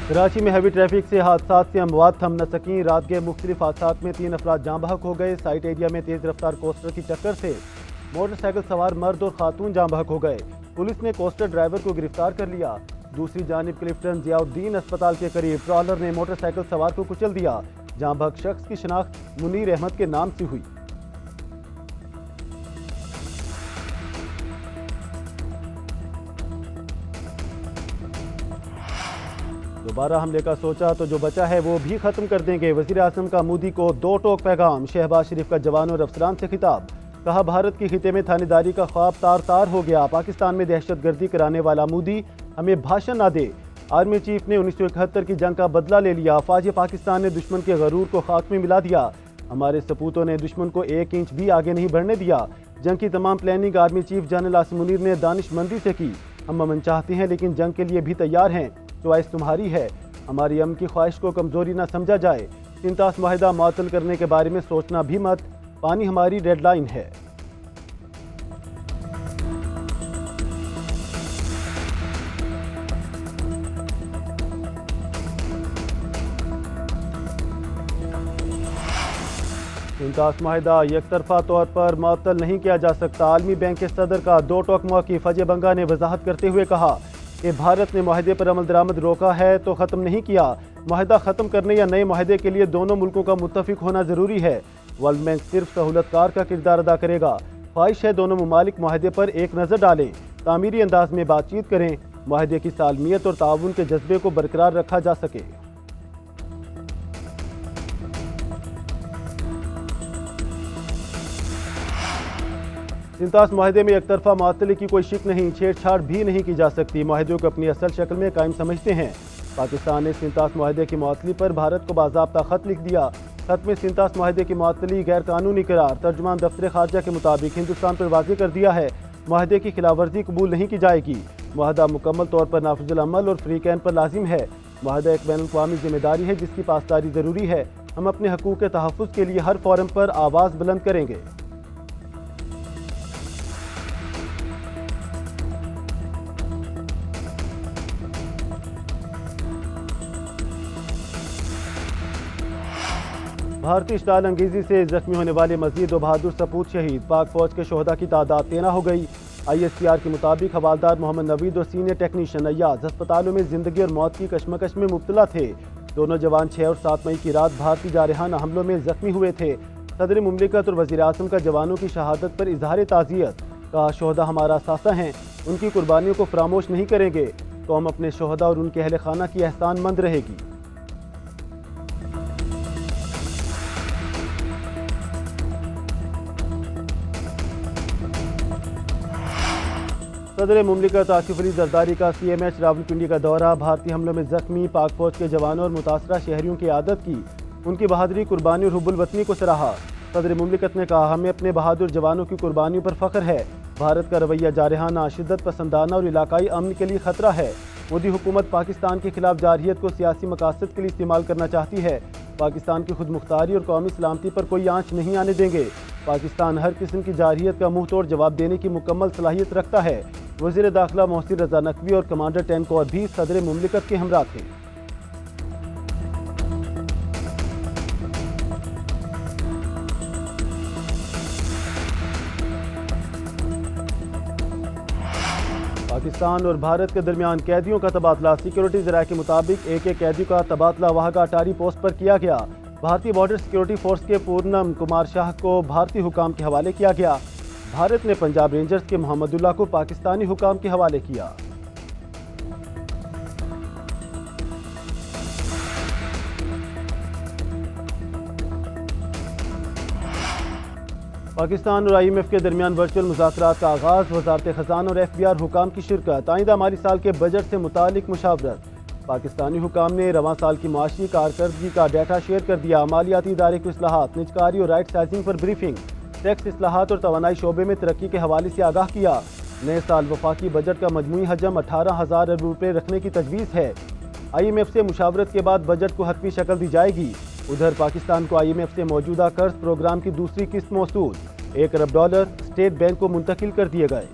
कराची में heavy traffic से हादसात से अमवात थम न सकीं। रात के मुख्तलिफ हादसात में 3 अफराद जाँ बहक हो गए। साइट एरिया में तेज रफ्तार कोस्टर की टक्कर से मोटरसाइकिल सवार मर्द और खातून जाँ बहक हो गए। पुलिस ने कोस्टर ड्राइवर को गिरफ्तार कर लिया। दूसरी जानिब क्लिफ्टन जियाउद्दीन अस्पताल के करीब ट्रॉलर ने मोटरसाइकिल सवार को कुचल दिया। जाँ बहक शख्स की शिनाख्त मुनीर अहमद के नाम से हुई। दोबारा हमले का सोचा तो जो बचा है वो भी खत्म कर देंगे। वजीर आज़म का मोदी को 2 टोक पैगाम। शहबाज शरीफ का जवानों और अफसरान से खिताब। कहा, भारत के खिते में थानेदारी का ख्वाब तार तार हो गया। पाकिस्तान में दहशतगर्दी कराने वाला मोदी हमें भाषण ना दे। आर्मी चीफ ने 1971 की जंग का बदला ले लिया। फौज पाकिस्तान ने दुश्मन के गरूर को खाक में मिला दिया। हमारे सपूतों ने दुश्मन को 1 इंच भी आगे नहीं बढ़ने दिया। जंग की तमाम planning army chief general Asim Munir ने दानिशमंदी से की। हम अमन चाहते हैं लेकिन जंग के लिए भी तैयार हैं। चॉइस तुम्हारी है। हमारी अमन की ख्वाहिश को कमजोरी ना समझा जाए। सिंतास मुआहिदा मुअत्तल करने के बारे में सोचना भी मत। पानी हमारी डेडलाइन है। सिंतास मुआहिदा यकतरफा तौर पर मुअत्तल नहीं किया जा सकता। आलमी बैंक के सदर का 2 टोक मौक़िफ़। अजय बंगा ने वजाहत करते हुए कहा कि भारत ने मुआहिदे पर अमल दरामद रोका है तो ख़त्म नहीं किया। मुआहिदा ख़त्म करने या नए मुआहिदे के लिए दोनों मुल्कों का मुत्तफ़िक होना ज़रूरी है। वर्ल्ड बैंक सिर्फ सहूलतकार का किरदार अदा करेगा। ख्वाहिश है दोनों ममालिक मुआहिदे पर एक नज़र डालें, तामीरी अंदाज में बातचीत करें, मुआहिदे की सालमियत और ताउन के जज्बे को बरकरार रखा जा सके। सिंतास मुआहिदे में एकतरफा मुअत्तली की कोई शिक नहीं, छेड़छाड़ भी नहीं की जा सकती। मुआहिदे को अपनी असल शक्ल में कायम समझते हैं। पाकिस्तान ने सिंतास मुआहिदे की मुअत्तली पर भारत को बाज़ाब्ता खत लिख दिया। खत में सिंतास मुआहिदे की मुअत्तली गैर कानूनी करार। तर्जुमान दफ्तर खारजा के मुताबिक हिंदुस्तान पर वाज़ेह कर दिया है, मुआहिदे की खिलाफवर्जी कबूल नहीं की जाएगी। मुआहिदा मुकम्मल तौर पर नाफिजुल अमल और फ्रीकैन पर लाजिम है। मुआहिदा एक बैनुल-अक़वामी जिम्मेदारी है जिसकी पासदारी ज़रूरी है। हम अपने हकूक़ के तहफ़्फ़ुज़ के लिए हर फोरम पर आवाज़ बुलंद करेंगे। भारतीय इश्ताल अंगेजी से जख्मी होने वाले मजीद 2 बहादुर सपूत शहीद। पाक फौज के शोहदा की तादाद 13 हो गई। ISPR के मुताबिक हवालदार मोहम्मद नवीद और सीनियर टेक्नीशियन अय्याज अस्पतालों में जिंदगी और मौत की कशमकश में मुब्तला थे। दोनों जवान 6 और 7 मई की रात भारतीय जारहाना हमलों में जख्मी हुए थे। सदर मुमलिकत और वज़ीर आज़म का जवानों की शहादत पर इजहार ताज़ियत। कहा, शोहदा हमारा सासा हैं, उनकी कुर्बानियों को फरामोश नहीं करेंगे। कौम अपने शोहदा और उनके अहल खाना की एहसानमंद रहेगी। सदर मुमलिकत आसिफ अली जरदारी का CMH रावलपिंडी का दौरा। भारतीय हमलों में जख्मी पाक फौज के जवानों और मुतासरा शहरियों की आदत की, उनकी बहादुरी, कुर्बानी और हुब्बुल वतनी को सराहा। सदर मुमलिकत ने कहा, हमें अपने बहादुर जवानों की कुर्बानियों पर फख्र है। भारत का रवैया जारहाना, शिद्दत पसंदाना और इलाकाई अमन के लिए खतरा है। मोदी हुकूमत पाकिस्तान के खिलाफ जारहियत को सियासी मकासद के लिए इस्तेमाल करना चाहती है। पाकिस्तान की खुद मुख्तारी और कौमी सलामती पर कोई आंच नहीं आने देंगे। पाकिस्तान हर किस्म की जारहियत का मुंह तोड़ जवाब देने की मुकम्मल सलाहियत रखता है। वज़ीर दाखिला मोहसिन रजा नकवी और कमांडर 10 कोर भी सदर मुमलिकत के हमरा थे। पाकिस्तान और भारत के दरमियान कैदियों का तबादला। सिक्योरिटी ज़राए के मुताबिक एक कैदी का तबादला वाहगा अटारी पोस्ट पर किया गया। भारतीय बॉर्डर सिक्योरिटी फोर्स के पूर्णम कुमार शाह को भारतीय हुकाम के हवाले किया गया। भारत ने पंजाब रेंजर्स के मोहम्मदुल्लाह को पाकिस्तानी हुकाम के हवाले किया। पाकिस्तान और IMF के दरमियान वर्चुअल मुज़ाकरात का आगाज़। वज़ारत ख़ज़ाना और FBR हुकाम की शिरकत। आइंदा माली साल के बजट से मुतालिक मुशावरत। पाकिस्तानी हुकाम ने रवां साल की माशी कारकर्दगी का डाटा शेयर कर दिया। मालियाती इदारे की इस्लाहात, निजकारी और राइट साइजिंग पर ब्रीफिंग। टैक्स इस्लाहात और तवानाई शोबे में तरक्की के हवाले से आगाह किया। नए साल वफाकी बजट का मजमूई हजम 18,000 अरब रुपये रखने की तजवीज़ है। IMF से मुशावरत के बाद बजट को हतमी शक्ल दी जाएगी। उधर पाकिस्तान को IMF से मौजूदा कर्ज प्रोग्राम की दूसरी किस्त मौसूल। $1 अरब स्टेट बैंक को मुंतकिल कर दिए गए।